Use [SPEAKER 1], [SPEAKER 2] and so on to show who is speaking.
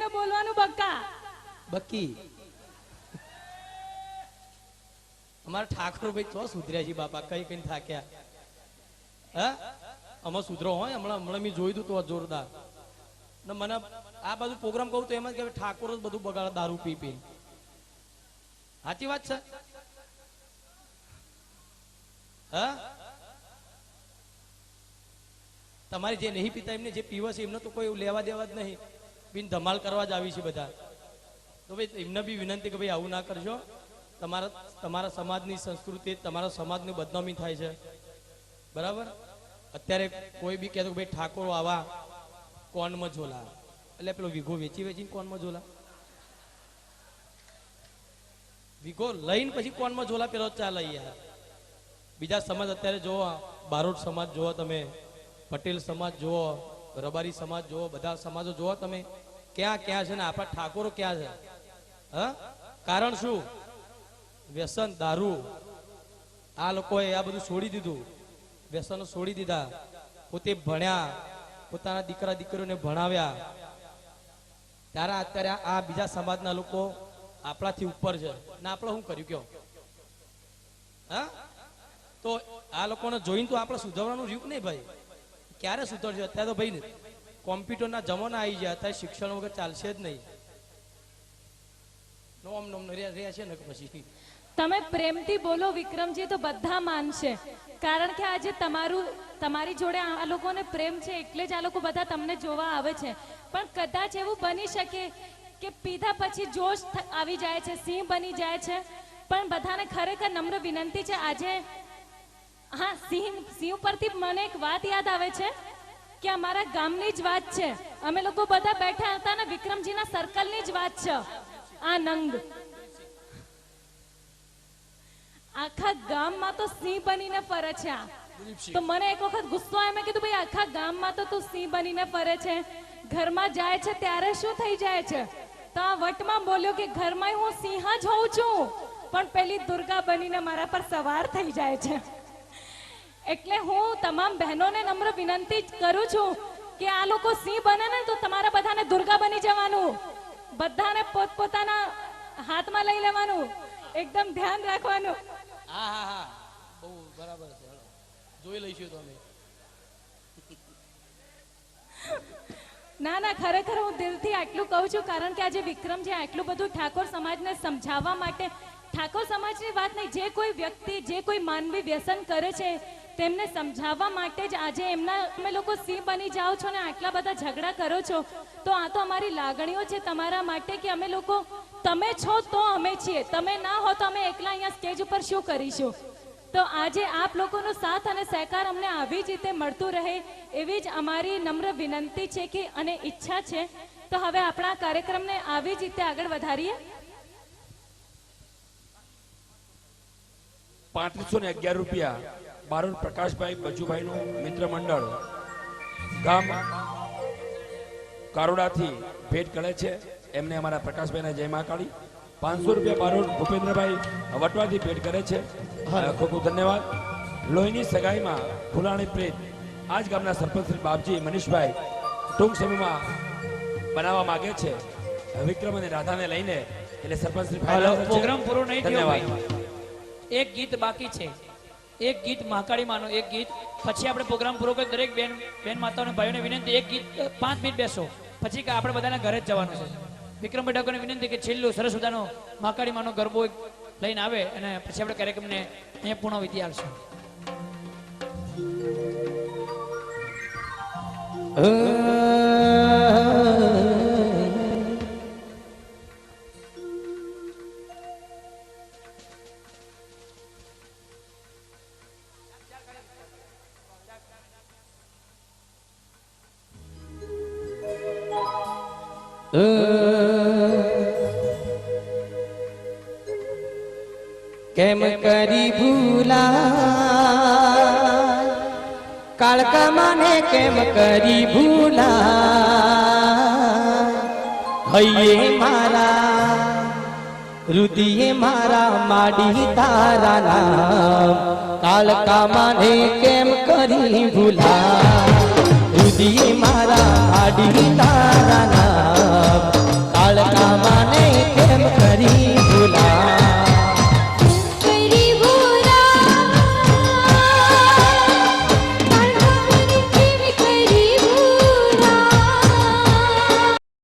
[SPEAKER 1] ને બોલવાનું બક્કા
[SPEAKER 2] બક્કી અમારા ઠાકોર ભાઈ તો સુધર્યા છે બાપા, કઈ કઈ થાક્યા. હા આમાં સુધરો હોય હમણાં મેં જોયું તું તો જોરદાર ને મને આ બધું પ્રોગ્રામ કહું તો એમ જ કે ઠાકોર જ બધું બગાડે દારૂ પી પી. સાચી વાત છે. હા તમારી જે નહીં પીતા એમને જે પીવે છે એમને તો કોઈ લેવા દેવા જ નહીં, બિન ધમાલ કરવા જ આવી છે બધા. તો ભાઈ એમને બી વિનંતી કે ભાઈ આવું ના કરજો, તમારા સમાજની સંસ્કૃતિ તમારા સમાજની બદનામી થાય છે. બરાબર. અત્યારે કોઈ બી કહેતો ભાઈ ઠાકોરો આવા કોનમાં ઝોલા, એટલે પેલો વીઘો વેચી વેચીને કોનમાં ઝોલા, વીઘો લઈને પછી કોનમાં ઝોલા પેલો ચાલે યાર. બીજા સમાજ અત્યારે જોવો, બારોટ સમાજ જોવો તમે, પટેલ સમાજ જુઓ, રબારી સમાજ જુઓ, બધા સમાજો જુઓ તમે, ક્યાં ક્યાં છે ને આપણા ઠાકોરો ક્યાં છે? હા કારણ શું? વ્યસન દારૂ. આ લોકોએ આ બધું છોડી દીધું, વ્યસનો છોડી દીધા, પોતે ભણ્યા, પોતાના દીકરા દીકરીઓને ભણાવ્યા, ત્યારે અત્યારે આ બીજા સમાજના લોકો આપણાથી ઉપર છે ને આપણે શું કર્યું કયો? હા તો આ લોકોને જોઈને તો આપણે સુધારવાનું રહ્યું નહીં ભાઈ. ક્યારે સુધરશે? અત્યારે તો ભાઈ કોમ્પ્યુટરના જમાના આવી ગયા, અત્યારે શિક્ષણ વગર ચાલશે જ નહીં. નોમ નોમ રહ્યા છે ને પછી
[SPEAKER 1] તમે પ્રેમથી બોલો વિક્રમજી તો બધા માનશે, કારણ કે આજે તમારી જોડે આ લોકોને પ્રેમ છે એટલે જ આ લોકો બધા તમને જોવા આવે છે. પણ કદાચ એવું બની શકે કે પીધા પછી જોશ આવી જાય છે, સિંહ બની જાય છે. પણ બધાને ખરેખર નમ્ર વિનંતી છે આજે. હા સિંહ પરથી મને એક વાત યાદ આવે છે કે અમારા ગામની જ વાત છે. અમે લોકો બધા બેઠા હતા ને વિક્રમજીના સર્કલની જ વાત છે. આ નંગ આખા ગામમાં તો સિંહ બનીને ફરે છે. તો મને એક વખત ગુસ્સો આવ્યો, મેં કીધું ભાઈ આખા ગામમાં તો તું સિંહ બનીને ફરે છે, ઘરમાં જાય છે ત્યારે શું થઈ જાય છે? તો આ વટમાં બોલ્યો કે ઘરમાં હું સિંહ જ હોઉં છું, પણ પેલી દુર્ગા બનીને મારા પર સવાર થઈ જાય છે. એટલે હું તમામ બહેનોને નમ્ર વિનંતી કરું છું કે આ લોકો સિંહ બને ને તો તમારા બધાને દુર્ગા બની જવાનું, બધાને પોતપોતાના હાથમાં લઈ લેવાનું, એકદમ ધ્યાન રાખવાનું.
[SPEAKER 2] હા હા હા બહુ બરાબર છે, જોઈ લઈશું તો અમે.
[SPEAKER 1] ના ના ખરેખર હું દિલથી આટલું કહું છું, કારણ કે આજે વિક્રમજી આટલું બધું ઠાકોર સમાજને સમજાવવા માટે, ઠાકોર સમાજની વાત નહીં, જે કોઈ વ્યક્તિ જે કોઈ માનવી વ્યસન કરે છે તેમને સમજાવવા માટે જ આજે તમે લોકો સિંહ બની જાઓ છો ને આટલા બધા ઝઘડા કરો છો. તો આ તો અમારી લાગણીઓ છે તમારા માટે કે અમે લોકો, તમે છો તો અમે છીએ, તમે ના હો તો અમે એકલા અહીંયા સ્ટેજ ઉપર શું કરીશું? તો આજે આપ લોકોનો સાથ અને સહકાર અમને આવી જ રીતે મળતું રહે એવી જ અમારી નમ્ર વિનંતી છે કે અને ઈચ્છા છે. તો હવે આપણા કાર્યક્રમને આવી જ રીતે આગળ વધારીએ.
[SPEAKER 3] 3511 રૂપિયા બારોટ પ્રકાશભાઈ બચુભાઈનું મિત્ર મંડળ ગામ કારોડાથી ભેટ કરે છે. એમને અમારા પ્રકાશભાઈને જય મહાકાળી. 500 રૂપિયા બારોટ ભૂપેન્દ્રભાઈ વટવાથી ભેટ કરે છે. ખૂબ ખૂબ ધન્યવાદ. લોહીની સગાઈમાં ફુલાણી પ્રેત આજ ગામના સરપંચ શ્રી બાપજી મનીષભાઈ ટૂંક સમયમાં બનાવવા માંગે છે વિક્રમ અને રાધાને લઈને, એટલે સરપંચ શ્રી
[SPEAKER 4] પ્રોગ્રામ પૂરો નહીં થયો.
[SPEAKER 3] ધન્યવાદ.
[SPEAKER 4] એક ગીત બાકી છે, એક ગીત મહાકાળી માનો એક ગીત, પછી આપણે પ્રોગ્રામ પૂરો કરી. દરેક બેન માતાઓને ભાઈઓને વિનંતી, એક ગીત 5 મિનિટ બેસો, પછી આપણે બધાના ઘરે જ જવાનું છે. વિક્રમભાઈ ઠાકોરને વિનંતી કે છેલ્લું સરસ મજાનો મહાકાળી માનો ગરબો લઈને આવે અને પછી આપણે કાર્યક્રમને અહીંયા પૂર્ણ વિધિ આવશે.
[SPEAKER 5] કેમ કરી ભૂલા કાળકા મને, કેમ કરી ભૂલા હૈયે મારા રુદિયે મારા માડી તારા નામ, કાળકા મને કેમ કરી ભૂલા રુદિયે મારા માડી તારા નામ.